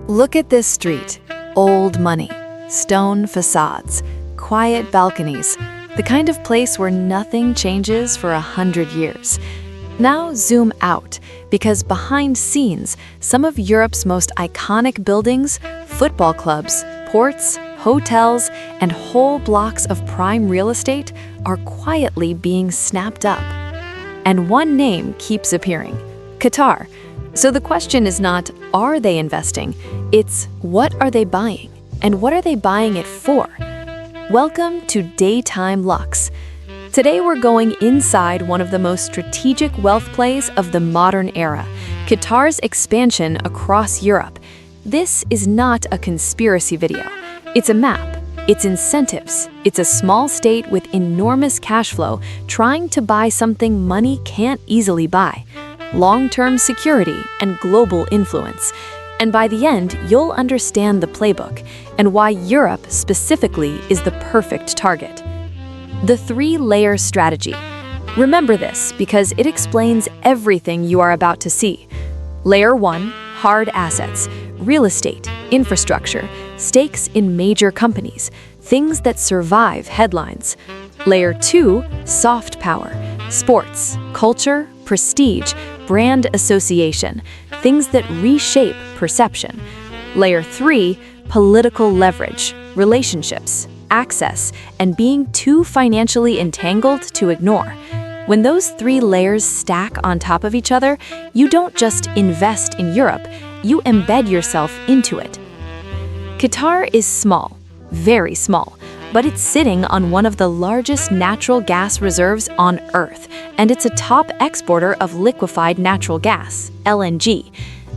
Look at this street. Old money, stone facades, quiet balconies, the kind of place where nothing changes for 100 years. Now zoom out, because behind scenes, some of Europe's most iconic buildings, football clubs, ports, hotels, and whole blocks of prime real estate are quietly being snapped up. And one name keeps appearing: Qatar. So the question is not, are they investing? It's, what are they buying? And what are they buying it for? Welcome to DayTime Luxe. Today we're going inside one of the most strategic wealth plays of the modern era, Qatar's expansion across Europe. This is not a conspiracy video. It's a map. It's incentives. It's a small state with enormous cash flow trying to buy something money can't easily buy: long-term security and global influence. And by the end, you'll understand the playbook and why Europe specifically is the perfect target. The three-layer strategy. Remember this because it explains everything you are about to see. Layer 1, hard assets, real estate, infrastructure, stakes in major companies, things that survive headlines. Layer 2, soft power, sports, culture, prestige, brand association, things that reshape perception. Layer 3, political leverage, relationships, access, and being too financially entangled to ignore. When those three layers stack on top of each other, you don't just invest in Europe, you embed yourself into it. Qatar is small, very small, but it's sitting on one of the largest natural gas reserves on Earth, and it's a top exporter of liquefied natural gas, LNG.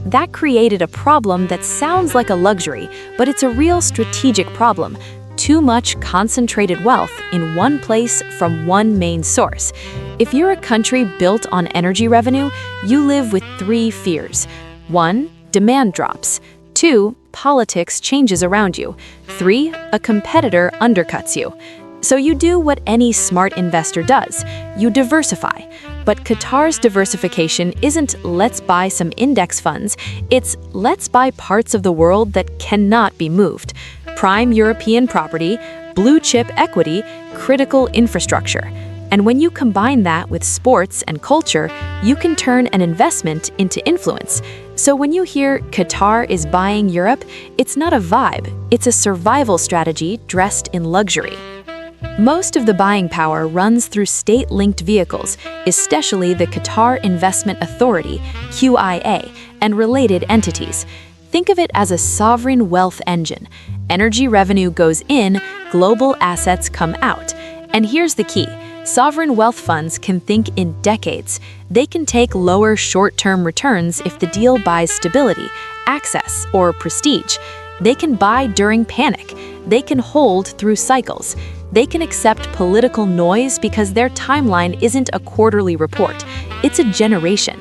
That created a problem that sounds like a luxury, but it's a real strategic problem. Too much concentrated wealth in one place from one main source. If you're a country built on energy revenue, you live with three fears. 1, demand drops. 2, politics changes around you. 3, a competitor undercuts you. So you do what any smart investor does. You diversify. But Qatar's diversification isn't let's buy some index funds, it's let's buy parts of the world that cannot be moved. Prime European property, blue chip equity, critical infrastructure. And when you combine that with sports and culture, you can turn an investment into influence. So when you hear Qatar is buying Europe, it's not a vibe, it's a survival strategy dressed in luxury. Most of the buying power runs through state-linked vehicles, especially the Qatar Investment Authority, QIA, and related entities. Think of it as a sovereign wealth engine. Energy revenue goes in, global assets come out. And here's the key. Sovereign wealth funds can think in decades. They can take lower short-term returns if the deal buys stability, access, or prestige. They can buy during panic. They can hold through cycles. They can accept political noise because their timeline isn't a quarterly report. It's a generation.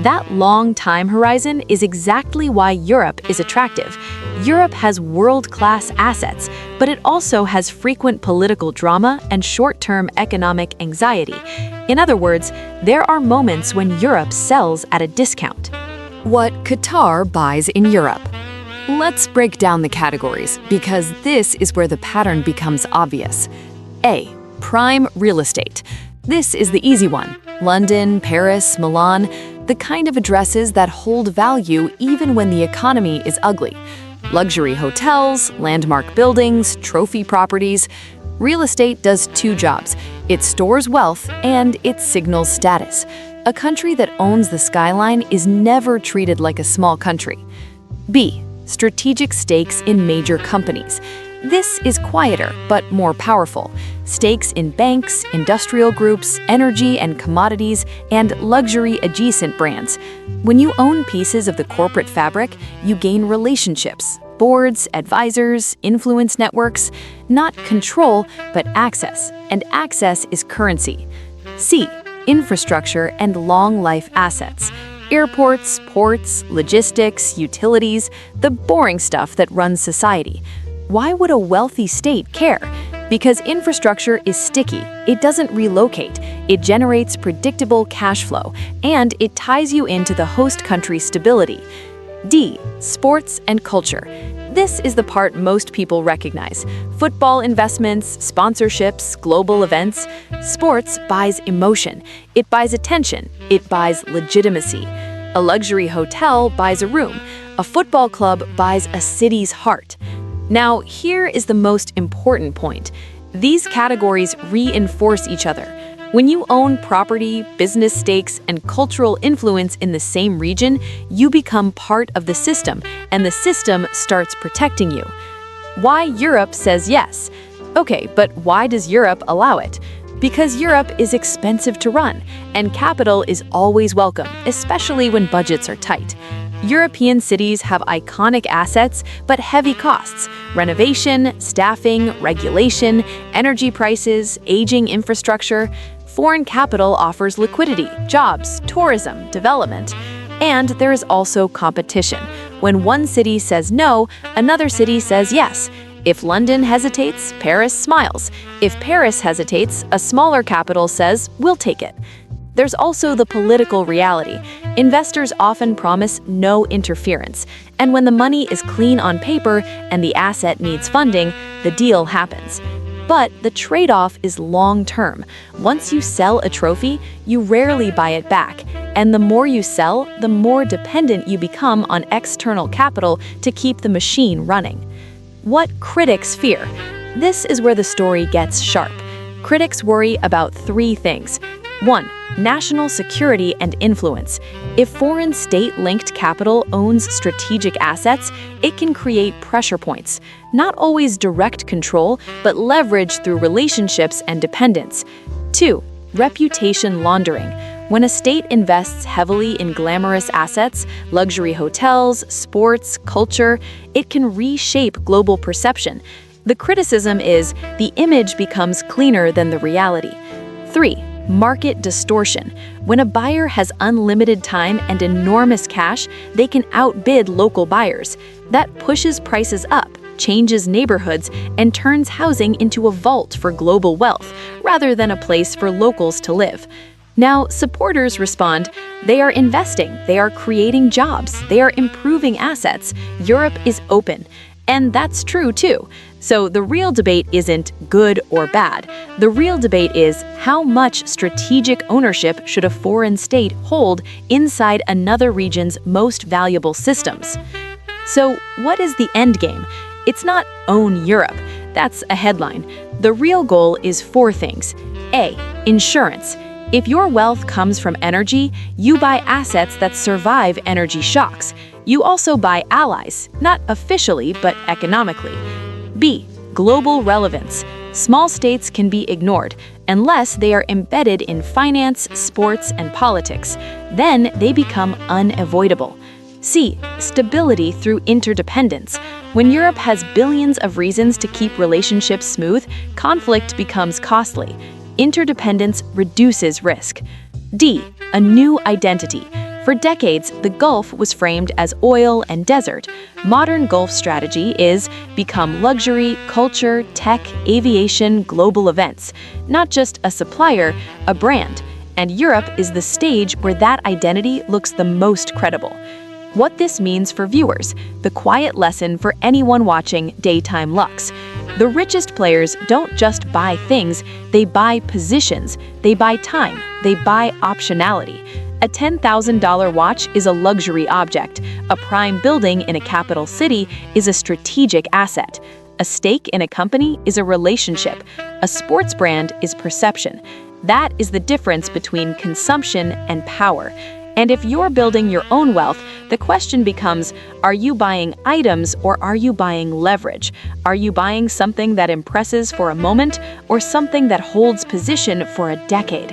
That long time horizon is exactly why Europe is attractive. Europe has world-class assets, but it also has frequent political drama and short-term economic anxiety. In other words, there are moments when Europe sells at a discount. What Qatar buys in Europe. Let's break down the categories, because this is where the pattern becomes obvious. A. Prime real estate. This is the easy one. London, Paris, Milan, the kind of addresses that hold value even when the economy is ugly. Luxury hotels, landmark buildings, trophy properties. Real estate does two jobs. It stores wealth and it signals status. A country that owns the skyline is never treated like a small country. B. Strategic stakes in major companies. This is quieter, but more powerful. Stakes in banks, industrial groups, energy and commodities, and luxury-adjacent brands. When you own pieces of the corporate fabric, you gain relationships, boards, advisors, influence networks, not control, but access. And access is currency. C. Infrastructure and long-life assets. Airports, ports, logistics, utilities, the boring stuff that runs society. Why would a wealthy state care? Because infrastructure is sticky, it doesn't relocate, it generates predictable cash flow, and it ties you into the host country's stability. D. Sports and culture. This is the part most people recognize. Football investments, sponsorships, global events. Sports buys emotion. It buys attention. It buys legitimacy. A luxury hotel buys a room. A football club buys a city's heart. Now, here is the most important point. These categories reinforce each other. When you own property, business stakes, and cultural influence in the same region, you become part of the system, and the system starts protecting you. Why Europe says yes? Okay, but why does Europe allow it? Because Europe is expensive to run, and capital is always welcome, especially when budgets are tight. European cities have iconic assets, but heavy costs: renovation, staffing, regulation, energy prices, aging infrastructure. Foreign capital offers liquidity, jobs, tourism, development. And there is also competition. When one city says no, another city says yes. If London hesitates, Paris smiles. If Paris hesitates, a smaller capital says, "We'll take it." There's also the political reality. Investors often promise no interference, and when the money is clean on paper and the asset needs funding, the deal happens. But the trade-off is long-term. Once you sell a trophy, you rarely buy it back, and the more you sell, the more dependent you become on external capital to keep the machine running. What critics fear? This is where the story gets sharp. Critics worry about three things. 1. National security and influence. If foreign state-linked capital owns strategic assets, it can create pressure points. Not always direct control, but leverage through relationships and dependence. 2. Reputation laundering. When a state invests heavily in glamorous assets, luxury hotels, sports, culture, it can reshape global perception. The criticism is the image becomes cleaner than the reality. 3. Market distortion. When a buyer has unlimited time and enormous cash, they can outbid local buyers. That pushes prices up, changes neighborhoods, and turns housing into a vault for global wealth, rather than a place for locals to live. Now, supporters respond, they are investing, they are creating jobs, they are improving assets. Europe is open. And that's true too. So the real debate isn't good or bad. The real debate is how much strategic ownership should a foreign state hold inside another region's most valuable systems. So what is the end game? It's not own Europe. That's a headline. The real goal is 4 things. A. Insurance. If your wealth comes from energy, you buy assets that survive energy shocks. You also buy allies, not officially, but economically. B. Global relevance. Small states can be ignored unless they are embedded in finance, sports, and politics. Then they become unavoidable. C. Stability through interdependence. When Europe has billions of reasons to keep relationships smooth, conflict becomes costly. Interdependence reduces risk. D. A new identity. For decades, the Gulf was framed as oil and desert. Modern Gulf strategy is become luxury, culture, tech, aviation, global events. Not just a supplier, a brand. And Europe is the stage where that identity looks the most credible. What this means for viewers, the quiet lesson for anyone watching DayTime Luxe. The richest players don't just buy things, they buy positions, they buy time, they buy optionality. A $10,000 watch is a luxury object. A prime building in a capital city is a strategic asset. A stake in a company is a relationship. A sports brand is perception. That is the difference between consumption and power. And if you're building your own wealth, the question becomes, are you buying items or are you buying leverage? Are you buying something that impresses for a moment or something that holds position for a decade?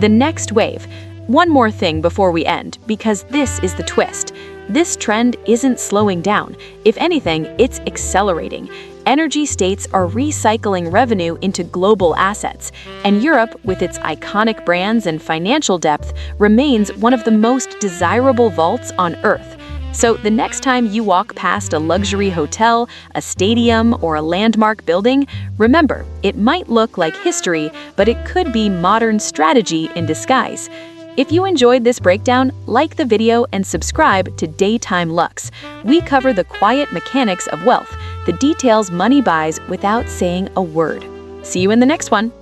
The next wave. One more thing before we end, because this is the twist. This trend isn't slowing down. If anything, it's accelerating. Energy states are recycling revenue into global assets, and Europe, with its iconic brands and financial depth, remains one of the most desirable vaults on Earth. So the next time you walk past a luxury hotel, a stadium, or a landmark building, remember, it might look like history, but it could be modern strategy in disguise. If you enjoyed this breakdown, like the video and subscribe to DayTime Luxe. We cover the quiet mechanics of wealth, the details money buys without saying a word. See you in the next one.